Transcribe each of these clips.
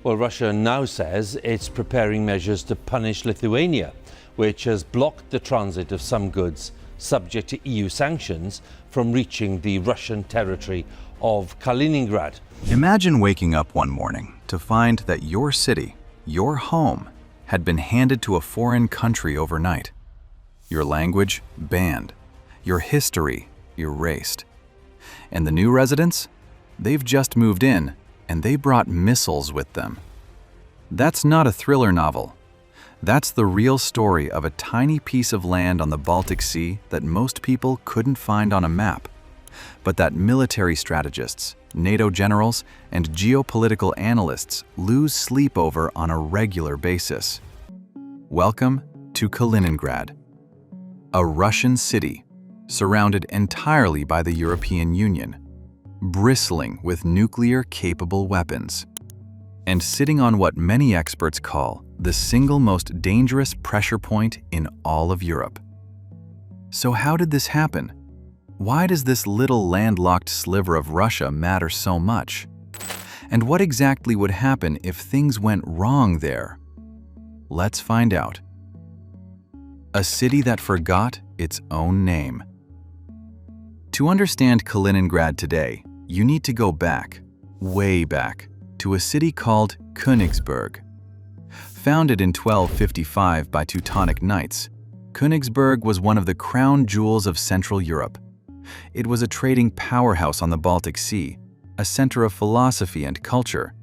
Well, Russia now says it's preparing measures to punish Lithuania, which has blocked the transit of some goods subject to EU sanctions from reaching the Russian territory of Kaliningrad. Imagine waking up one morning to find that your city, your home, had been handed to a foreign country overnight. Your language banned, your history erased. And the new residents? They've just moved in, and they brought missiles with them. That's not a thriller novel. That's the real story of a tiny piece of land on the Baltic Sea that most people couldn't find on a map, but that military strategists, NATO generals, and geopolitical analysts lose sleep over on a regular basis. Welcome to Kaliningrad, a Russian city surrounded entirely by the European Union, bristling with nuclear-capable weapons, and sitting on what many experts call the single most dangerous pressure point in all of Europe. So how did this happen? Why does this little landlocked sliver of Russia matter so much? And what exactly would happen if things went wrong there? Let's find out. A city that forgot its own name. To understand Kaliningrad today, you need to go back, way back, to a city called Königsberg. Founded in 1255 by Teutonic Knights, Königsberg was one of the crown jewels of Central Europe. It was a trading powerhouse on the Baltic Sea, a center of philosophy and culture,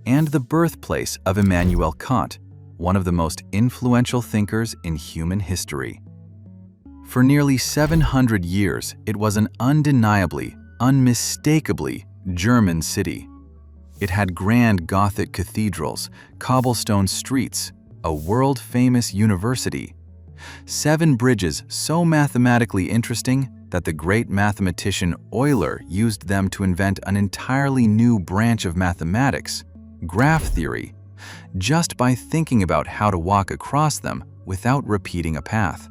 and the birthplace of Immanuel Kant, one of the most influential thinkers in human history. For nearly 700 years, it was an undeniably, unmistakably German city. It had grand Gothic cathedrals, cobblestone streets, a world-famous university, 7 bridges so mathematically interesting that the great mathematician Euler used them to invent an entirely new branch of mathematics, graph theory, just by thinking about how to walk across them without repeating a path.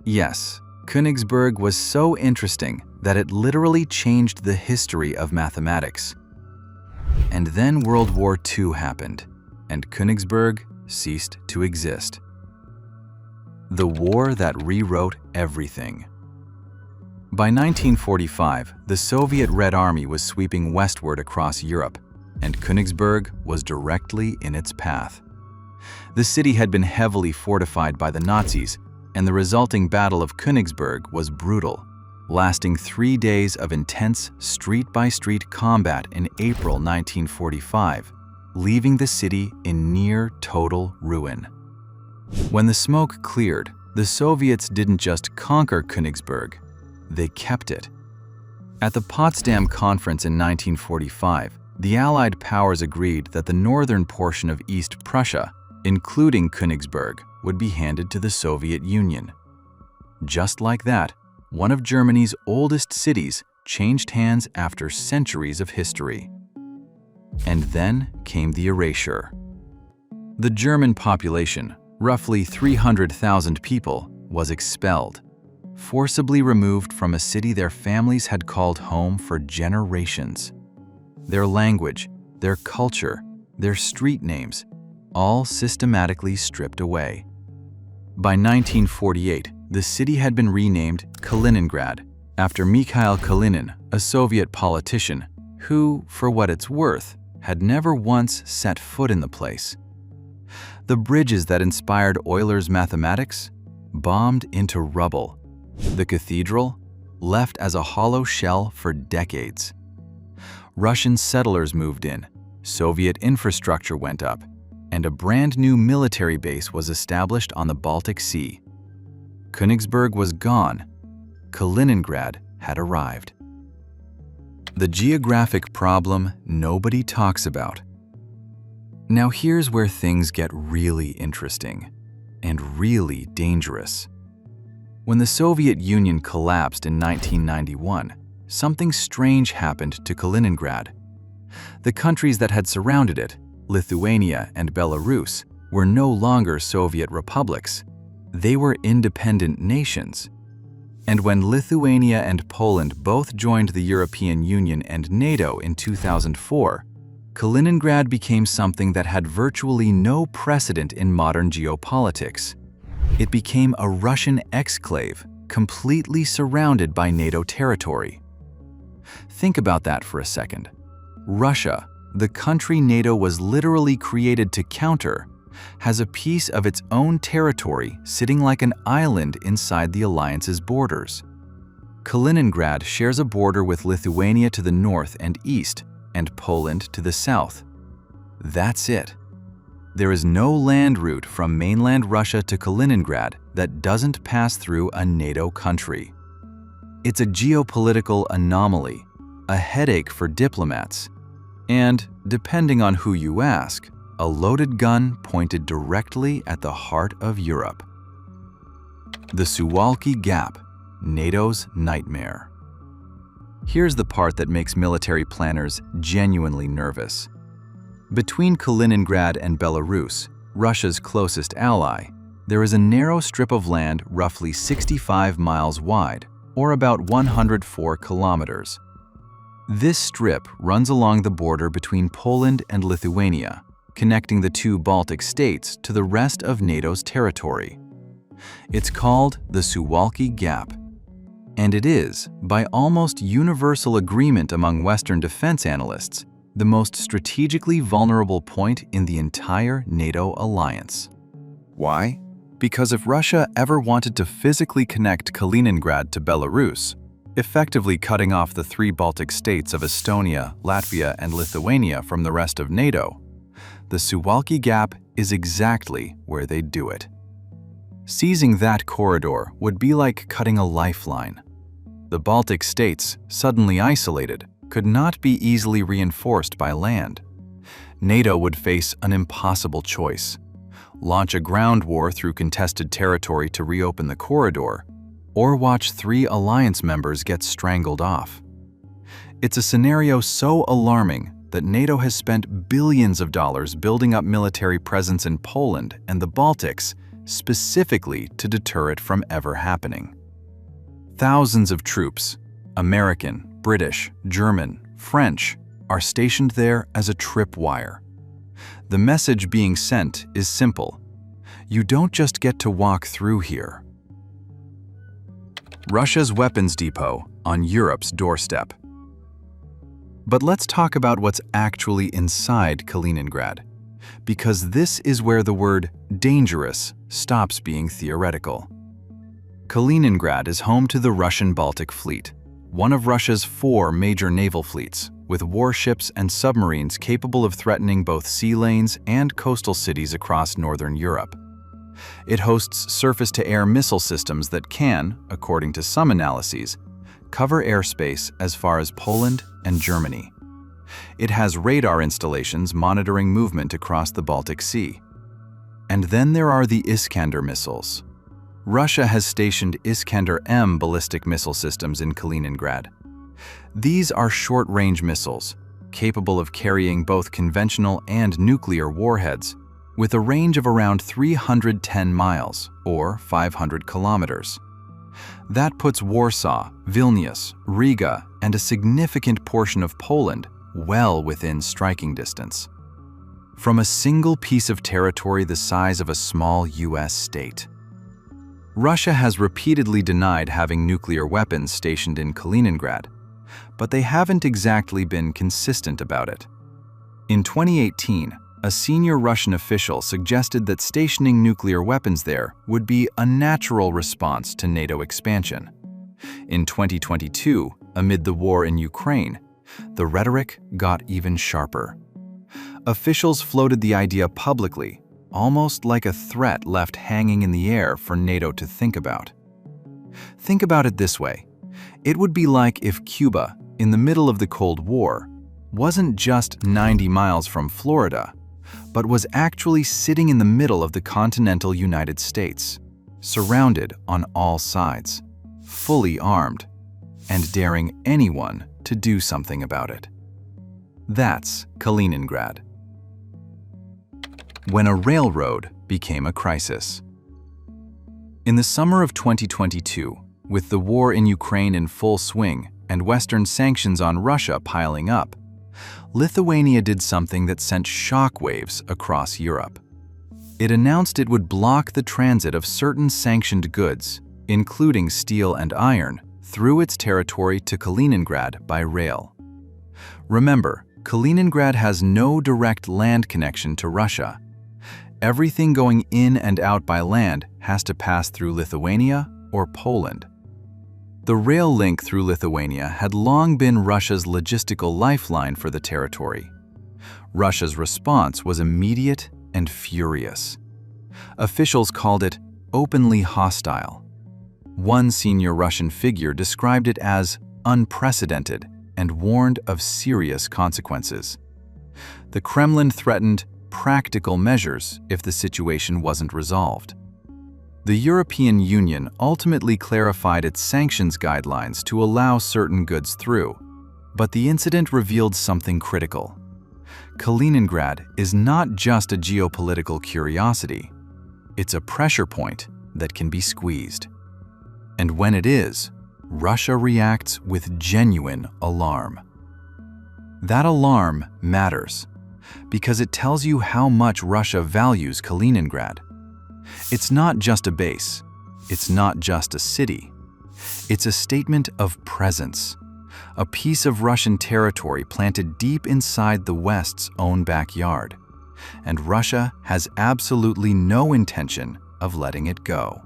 Yes, Königsberg was so interesting that it literally changed the history of mathematics. And then World War II happened, and Königsberg ceased to exist. The war that rewrote everything. By 1945, the Soviet Red Army was sweeping westward across Europe, and Königsberg was directly in its path. The city had been heavily fortified by the Nazis, and the resulting Battle of Königsberg was brutal, lasting 3 days of intense street-by-street combat in April 1945, leaving the city in near total ruin. When the smoke cleared, the Soviets didn't just conquer Königsberg, they kept it. At the Potsdam Conference in 1945, the Allied powers agreed that the northern portion of East Prussia, including Königsberg, would be handed to the Soviet Union. Just like that, one of Germany's oldest cities changed hands after centuries of history. And then came the erasure. The German population, roughly 300,000 people, was expelled, forcibly removed from a city their families had called home for generations. Their language, their culture, their street names, all systematically stripped away. By 1948, the city had been renamed Kaliningrad, after Mikhail Kalinin, a Soviet politician who, for what it's worth, had never once set foot in the place. The bridges that inspired Euler's mathematics bombed into rubble. The cathedral left as a hollow shell for decades. Russian settlers moved in, Soviet infrastructure went up, and a brand new military base was established on the Baltic Sea. Königsberg was gone. Kaliningrad had arrived. The geographic problem nobody talks about. Now here's where things get really interesting and really dangerous. When the Soviet Union collapsed in 1991, something strange happened to Kaliningrad. The countries that had surrounded it, Lithuania and Belarus, were no longer Soviet republics. They were independent nations. And when Lithuania and Poland both joined the European Union and NATO in 2004, Kaliningrad became something that had virtually no precedent in modern geopolitics. It became a Russian exclave, completely surrounded by NATO territory. Think about that for a second. Russia, the country NATO was literally created to counter, has a piece of its own territory sitting like an island inside the alliance's borders. Kaliningrad shares a border with Lithuania to the north and east, and Poland to the south. That's it. There is no land route from mainland Russia to Kaliningrad that doesn't pass through a NATO country. It's a geopolitical anomaly, a headache for diplomats, and, depending on who you ask, a loaded gun pointed directly at the heart of Europe. The Suwalki Gap, NATO's nightmare. Here's the part that makes military planners genuinely nervous. Between Kaliningrad and Belarus, Russia's closest ally, there is a narrow strip of land roughly 65 miles wide, or about 104 kilometers. This strip runs along the border between Poland and Lithuania, connecting the two Baltic states to the rest of NATO's territory. It's called the Suwalki Gap, and it is, by almost universal agreement among Western defense analysts, the most strategically vulnerable point in the entire NATO alliance. Why? Because if Russia ever wanted to physically connect Kaliningrad to Belarus, effectively cutting off the three Baltic states of Estonia, Latvia, and Lithuania from the rest of NATO, the Suwalki Gap is exactly where they'd do it. Seizing that corridor would be like cutting a lifeline. The Baltic states, suddenly isolated, could not be easily reinforced by land. NATO would face an impossible choice: launch a ground war through contested territory to reopen the corridor, or watch three alliance members get strangled off. It's a scenario so alarming that NATO has spent billions of dollars building up military presence in Poland and the Baltics specifically to deter it from ever happening. Thousands of troops, American, British, German, French, are stationed there as a tripwire. The message being sent is simple: you don't just get to walk through here. Russia's weapons depot on Europe's doorstep. But let's talk about what's actually inside Kaliningrad, because this is where the word dangerous stops being theoretical. Kaliningrad is home to the Russian Baltic Fleet, one of Russia's 4 major naval fleets, with warships and submarines capable of threatening both sea lanes and coastal cities across northern Europe. It hosts surface-to-air missile systems that can, according to some analyses, cover airspace as far as Poland and Germany. It has radar installations monitoring movement across the Baltic Sea. And then there are the Iskander missiles. Russia has stationed Iskander-M ballistic missile systems in Kaliningrad. These are short-range missiles, capable of carrying both conventional and nuclear warheads, with a range of around 310 miles, or 500 kilometers. That puts Warsaw, Vilnius, Riga, and a significant portion of Poland well within striking distance. From a single piece of territory the size of a small US state. Russia has repeatedly denied having nuclear weapons stationed in Kaliningrad, but they haven't exactly been consistent about it. In 2018, a senior Russian official suggested that stationing nuclear weapons there would be a natural response to NATO expansion. In 2022, amid the war in Ukraine, the rhetoric got even sharper. Officials floated the idea publicly, almost like a threat left hanging in the air for NATO to think about. Think about it this way. It would be like if Cuba, in the middle of the Cold War, wasn't just 90 miles from Florida, but was actually sitting in the middle of the continental United States, surrounded on all sides, fully armed, and daring anyone to do something about it. That's Kaliningrad. When a railroad became a crisis. In the summer of 2022, with the war in Ukraine in full swing and Western sanctions on Russia piling up, Lithuania did something that sent shockwaves across Europe. It announced it would block the transit of certain sanctioned goods, including steel and iron, through its territory to Kaliningrad by rail. Remember, Kaliningrad has no direct land connection to Russia. Everything going in and out by land has to pass through Lithuania or Poland. The rail link through Lithuania had long been Russia's logistical lifeline for the territory. Russia's response was immediate and furious. Officials called it openly hostile. One senior Russian figure described it as unprecedented and warned of serious consequences. The Kremlin threatened practical measures if the situation wasn't resolved. The European Union ultimately clarified its sanctions guidelines to allow certain goods through, but the incident revealed something critical. Kaliningrad is not just a geopolitical curiosity, it's a pressure point that can be squeezed. And when it is, Russia reacts with genuine alarm. That alarm matters, because it tells you how much Russia values Kaliningrad. It's not just a base, it's not just a city. It's a statement of presence, a piece of Russian territory planted deep inside the West's own backyard, and Russia has absolutely no intention of letting it go.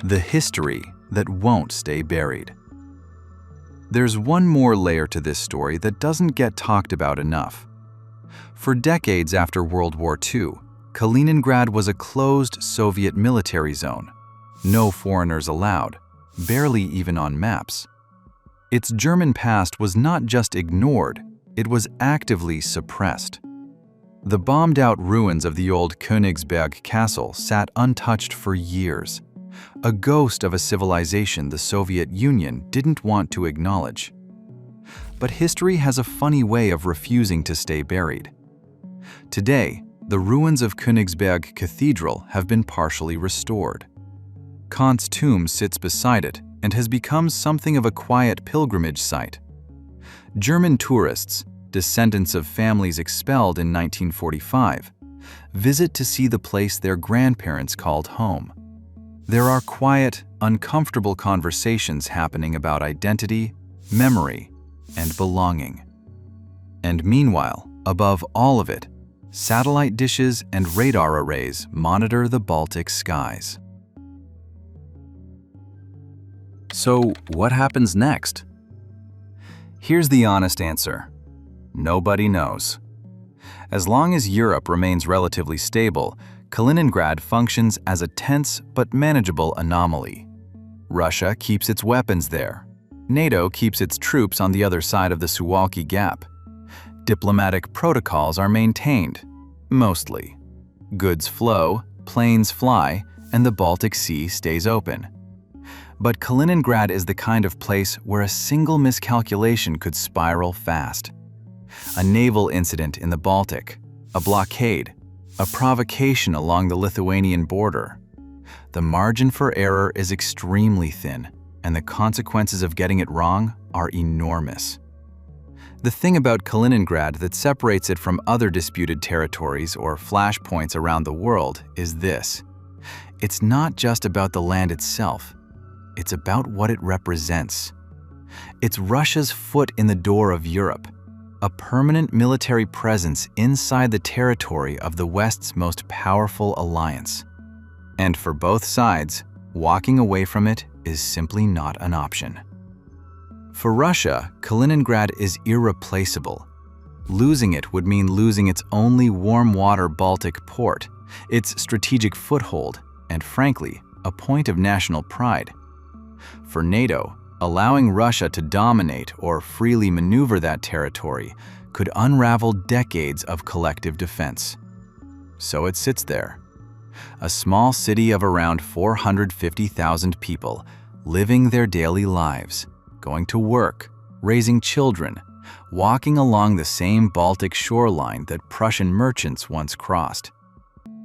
The history that won't stay buried. There's one more layer to this story that doesn't get talked about enough. For decades after World War II, Kaliningrad was a closed Soviet military zone. No foreigners allowed, barely even on maps. Its German past was not just ignored, it was actively suppressed. The bombed-out ruins of the old Königsberg castle sat untouched for years, a ghost of a civilization the Soviet Union didn't want to acknowledge. But history has a funny way of refusing to stay buried. Today, the ruins of Königsberg Cathedral have been partially restored. Kant's tomb sits beside it and has become something of a quiet pilgrimage site. German tourists, descendants of families expelled in 1945, visit to see the place their grandparents called home. There are quiet, uncomfortable conversations happening about identity, memory, and belonging. And meanwhile, above all of it, satellite dishes and radar arrays monitor the Baltic skies. So, what happens next? Here's the honest answer. Nobody knows. As long as Europe remains relatively stable, Kaliningrad functions as a tense but manageable anomaly. Russia keeps its weapons there. NATO keeps its troops on the other side of the Suwalki Gap. Diplomatic protocols are maintained, mostly. Goods flow, planes fly, and the Baltic Sea stays open. But Kaliningrad is the kind of place where a single miscalculation could spiral fast. A naval incident in the Baltic, a blockade, a provocation along the Lithuanian border. The margin for error is extremely thin, and the consequences of getting it wrong are enormous. The thing about Kaliningrad that separates it from other disputed territories or flashpoints around the world is this. It's not just about the land itself. It's about what it represents. It's Russia's foot in the door of Europe, a permanent military presence inside the territory of the West's most powerful alliance. And for both sides, walking away from it is simply not an option. For Russia, Kaliningrad is irreplaceable. Losing it would mean losing its only warm-water Baltic port, its strategic foothold, and frankly, a point of national pride. For NATO, allowing Russia to dominate or freely maneuver that territory could unravel decades of collective defense. So it sits there, a small city of around 450,000 people living their daily lives, going to work, raising children, walking along the same Baltic shoreline that Prussian merchants once crossed.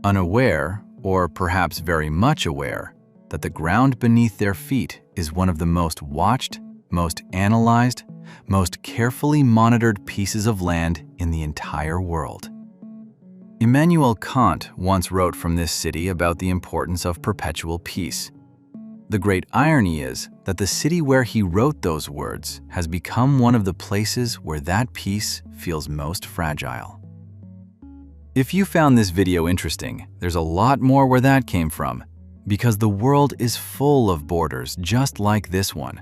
Unaware, or perhaps very much aware, that the ground beneath their feet is one of the most watched, most analyzed, most carefully monitored pieces of land in the entire world. Immanuel Kant once wrote from this city about the importance of perpetual peace. The great irony is that the city where he wrote those words has become one of the places where that peace feels most fragile. If you found this video interesting, there's a lot more where that came from, because the world is full of borders just like this one.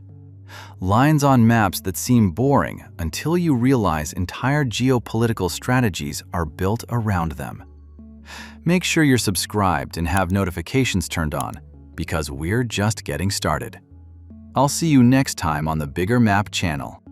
Lines on maps that seem boring until you realize entire geopolitical strategies are built around them. Make sure you're subscribed and have notifications turned on, because we're just getting started. I'll see you next time on the Bigger Map channel.